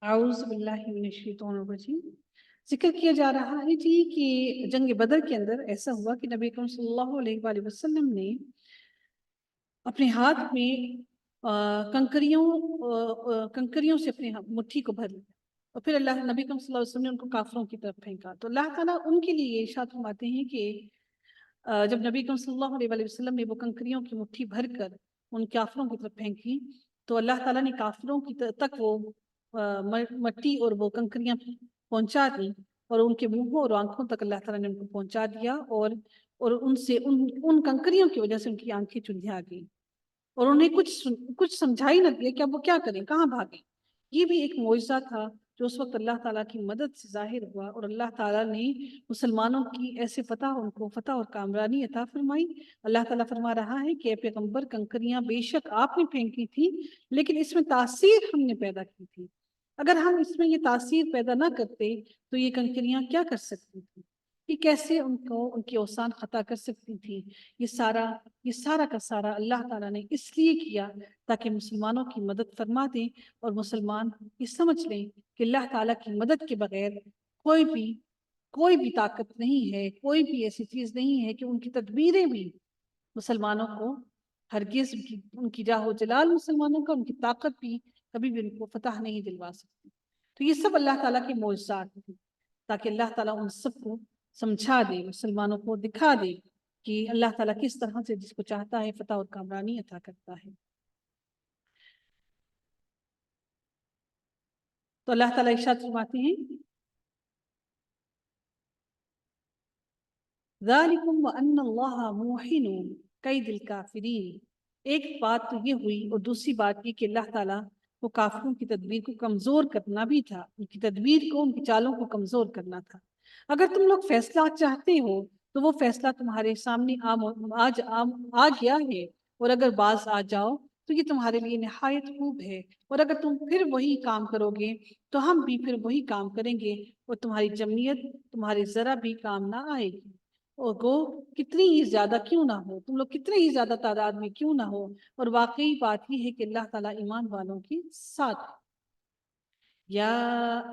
اعوذ باللہ من الشیطان الرجیم۔ ذکر کیا جا رہا ہے جی کہ جنگ بدر کے اندر ایسا ہوا کہ نبی اکرم صلی اللہ علیہ وآلہ وسلم نے اپنے ہاتھ میں کنکریوں سے اپنے مٹھی کو بھر لیا، اور پھر نبی اکرم صلی اللہ علیہ وسلم نے ان کو کافروں کی طرف پھینکا۔ تو اللہ تعالیٰ ان کے لیے یہ ارشاد فرماتے ہیں کہ جب نبی اکرم صلی اللہ علیہ وآلہ وسلم نے وہ کنکریوں کی مٹھی بھر کر ان کافروں کی طرف پھینکی، تو اللہ تعالیٰ نے کافروں کی تک وہ مٹی اور وہ کنکریاں پہنچا دی، اور ان کے منہوں اور آنکھوں تک اللہ تعالیٰ نے ان کو پہنچا دیا، اور ان سے ان کنکریوں کی وجہ سے ان کی آنکھیں چندھیا گئی، اور انہیں کچھ سمجھائی نہ دیا کہ اب وہ کیا کریں، کہاں بھاگیں۔ یہ بھی ایک معجزہ تھا جو اس وقت اللہ تعالیٰ کی مدد سے ظاہر ہوا، اور اللہ تعالیٰ نے مسلمانوں کی ایسے ان کو فتح اور کامرانی عطا فرمائی۔ اللہ تعالیٰ فرما رہا ہے کہ اے پیغمبر، کنکریاں بے شک آپ نے پھینکی تھی، لیکن اس میں تاثیر ہم نے پیدا کی تھی۔ اگر ہم اس میں یہ تاثیر پیدا نہ کرتے تو یہ کنکریاں کیا کر سکتی تھی، یہ کیسے ان کی اوسان خطا کر سکتی تھی۔ یہ سارا کا سارا اللہ تعالیٰ نے اس لیے کیا تاکہ مسلمانوں کی مدد فرما دیں، اور مسلمان یہ سمجھ لیں کہ اللہ تعالیٰ کی مدد کے بغیر کوئی بھی طاقت نہیں ہے، کوئی بھی ایسی چیز نہیں ہے کہ ان کی تدبیریں بھی مسلمانوں کو ہرگز ان کی جاہ و جلال مسلمانوں کا، ان کی طاقت بھی کبھی بھی ان کو فتح نہیں دلوا سکتی۔ تو یہ سب اللہ تعالیٰ کے معجزات ہیں، تاکہ اللہ تعالیٰ ان سب کو سمجھا دے، مسلمانوں کو دکھا دے کہ اللہ تعالیٰ کس طرح سے جس کو چاہتا ہے فتح اور کامرانی عطا کرتا ہے۔ تو اللہ تعالیٰ ارشاد فرماتے ہیں ذالکم وان اللہ موہن کید الکافرین۔ ایک بات تو یہ ہوئی، اور دوسری بات یہ کہ اللہ تعالیٰ کو کافروں کی تدبیر کو کمزور کرنا بھی تھا، ان کی تدبیر کو، ان کی چالوں کو کمزور کرنا تھا۔ اگر تم لوگ فیصلہ چاہتے ہو تو وہ فیصلہ تمہارے سامنے آ گیا ہے، اور اگر باز آ جاؤ تو یہ تمہارے لیے نہایت خوب ہے، اور اگر تم پھر وہی کام کرو گے تو ہم بھی پھر وہی کام کریں گے، اور تمہاری جمعیت تمہارے ذرا بھی کام نہ آئے گی۔ اور گو کتنی ہی زیادہ کیوں نہ ہو، تم لوگ کتنے ہی زیادہ تعداد میں کیوں نہ ہو، اور واقعی بات یہ ہے کہ اللہ تعالیٰ ایمان والوں کے ساتھ۔ یا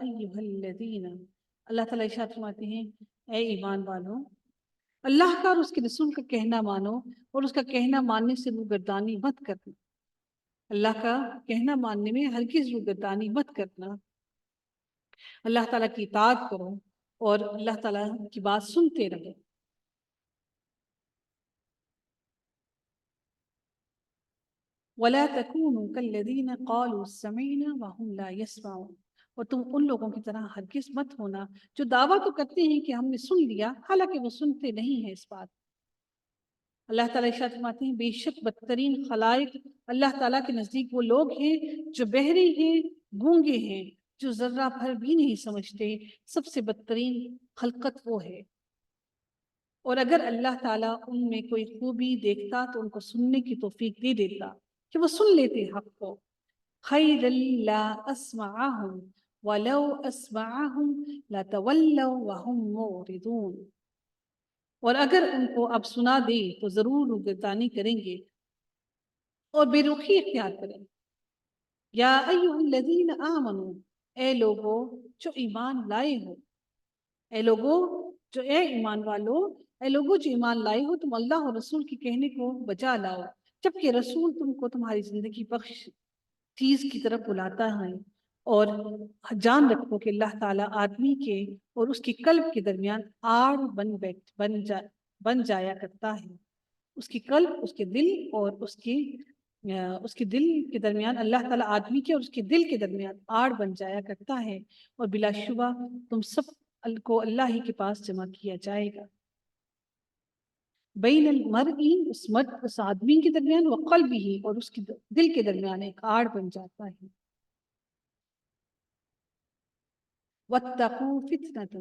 ایہا الذین، اللہ تعالیٰ ارشاد فرماتے ہیں اے ایمان والوں، اللہ کا اور اس کے رسول کا کہنا مانو، اور اس کا کہنا ماننے سے روگردانی مت کرنا۔ اللہ کا کہنا ماننے میں ہرگز روگردانی مت کرنا، اللہ تعالیٰ کی اطاعت کرو اور اللہ تعالیٰ کی بات سنتے رہو۔ وَلَا تَكُونُوا كَالَّذِينَ قَالُوا سَمِعْنَا وَهُمْ لَا يَسْمَعُونَ، اور تم ان لوگوں کی طرح ہرگز مت ہونا جو دعویٰ تو کرتے ہیں کہ ہم نے سن لیا، حالانکہ وہ سنتے نہیں ہیں اس بات۔ اللہ تعالیٰ ارشاد فرماتے ہیں بے شک بدترین خلائق اللہ تعالیٰ کے نزدیک وہ لوگ ہیں جو بہرے ہیں، گونگے ہیں، جو ذرہ بھر بھی نہیں سمجھتے۔ سب سے بدترین خلقت وہ ہے۔ اور اگر اللہ تعالیٰ ان میں کوئی خوبی دیکھتا تو ان کو سننے کی توفیق دے دیتا کہ وہ سن لیتے حق کو۔ خیر لا اسمعہم ولو اسمعہم لتولوا وہم معرضون، اور اگر ان کو اب سنا دے تو ضرور روگردانی کریں گے اور بے رخی اختیار کریں گے۔ یا ایہا الذین آمنوا، اے لوگو جو ایمان لائے ہو، اے لوگو جو اے ایمان والو، اے لوگو جو ایمان لائے ہو، تم اللہ اور رسول کے کہنے کو بجا لاؤ، جبکہ رسول تم کو تمہاری زندگی بخش چیز کی طرف بلاتا ہے۔ اور جان رکھو کہ اللہ تعالیٰ آدمی کے اور اس کے قلب کے درمیان آڑ بن جایا کرتا ہے۔ اس کی قلب، اس کے دل اور اس کے دل کے درمیان اللہ تعالیٰ آدمی کے اور اس کے دل کے درمیان آڑ بن جایا کرتا ہے، اور بلا شبہ تم سب کو اللہ ہی کے پاس جمع کیا جائے گا۔ بین المرئی، اس آدمی کے درمیان، وقلبہ، اور اس کے دل کے درمیان ایک آڑ بن جاتا ہے۔ واتقوا فتنة،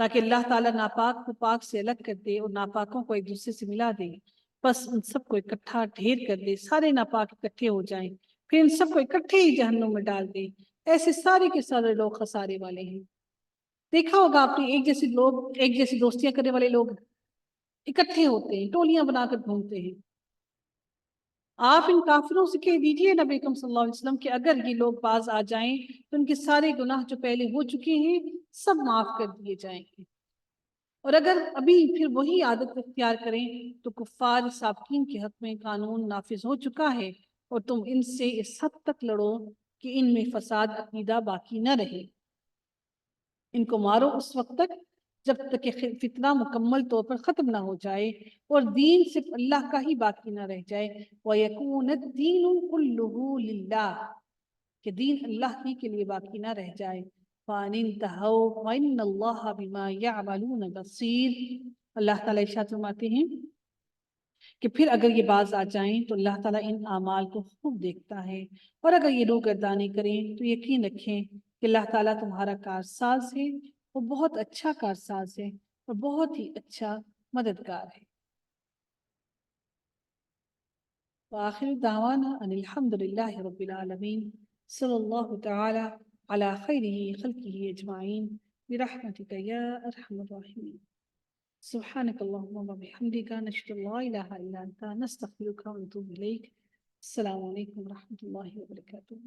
تاکہ اللہ تعالیٰ ناپاک کو پاک سے الگ کر دے اور ناپاکوں کو ایک دوسرے سے ملا دے، بس ان سب کو اکٹھا ڈھیر کر دے، سارے ناپاک اکٹھے ہو جائیں، پھر ان سب کو اکٹھے ہی جہنم میں ڈال دے۔ ایسے سارے کے سارے لوگ خسارے والے ہیں۔ دیکھا ہوگا آپ نے، ایک جیسے لوگ، ایک جیسی دوستیاں کرنے والے لوگ اکٹھے ہوتے ہیں، ٹولیاں بنا کر گھومتے ہیں۔ آپ ان کافروں سے کہہ دیجئے نبی اکرم صلی اللہ علیہ وسلم کہ اگر یہ لوگ باز آ جائیں تو ان کے سارے گناہ جو پہلے ہو چکے ہیں سب معاف کر دیے جائیں گے، اور اگر ابھی پھر وہی عادت اختیار کریں تو کفار سابقین کے حق میں قانون نافذ ہو چکا ہے، اور تم ان سے اس حد تک لڑو کہ ان میں فساد عقیدہ باقی نہ رہے۔ ان کو مارو اس وقت تک جب تک کہ فتنہ مکمل طور پر ختم نہ ہو جائے اور دین صرف اللہ کا ہی باقی نہ رہ جائے۔ وَيَكُونَ الدِّينُ كُلُّهُ لِلَّهِ، کہ دین اللہ ہی کے لیے باقی نہ رہ جائے۔ فَإِنِ انْتَهَوْا فَإِنَّ اللَّهَ بِمَا يَعْمَلُونَ بَصِيرٌ۔ اللہ تعالیٰ ارشاد فرماتے ہیں کہ پھر اگر یہ باز آ جائیں تو اللہ تعالیٰ ان اعمال کو خوب دیکھتا ہے، اور اگر یہ روگردانی کریں تو یقین رکھیں کہ اللہ تعالیٰ تمہارا کارساز ہے، وہ بہت اچھا کارساز ہے اور بہت ہی اچھا مددگار ہے۔ وآخر دعوانا ان الحمد للہ رب العالمین، صلی اللہ تعالی علی خیرہ خلقہ اجمعین، برحمتک یا ارحم الراحمین۔ سبحانك اللهم وبحمدك، نشهد ان لا اله الا انت، نستغفرك ونتوب اليك۔ السلام علیکم ورحمۃ اللہ وبرکاتہ۔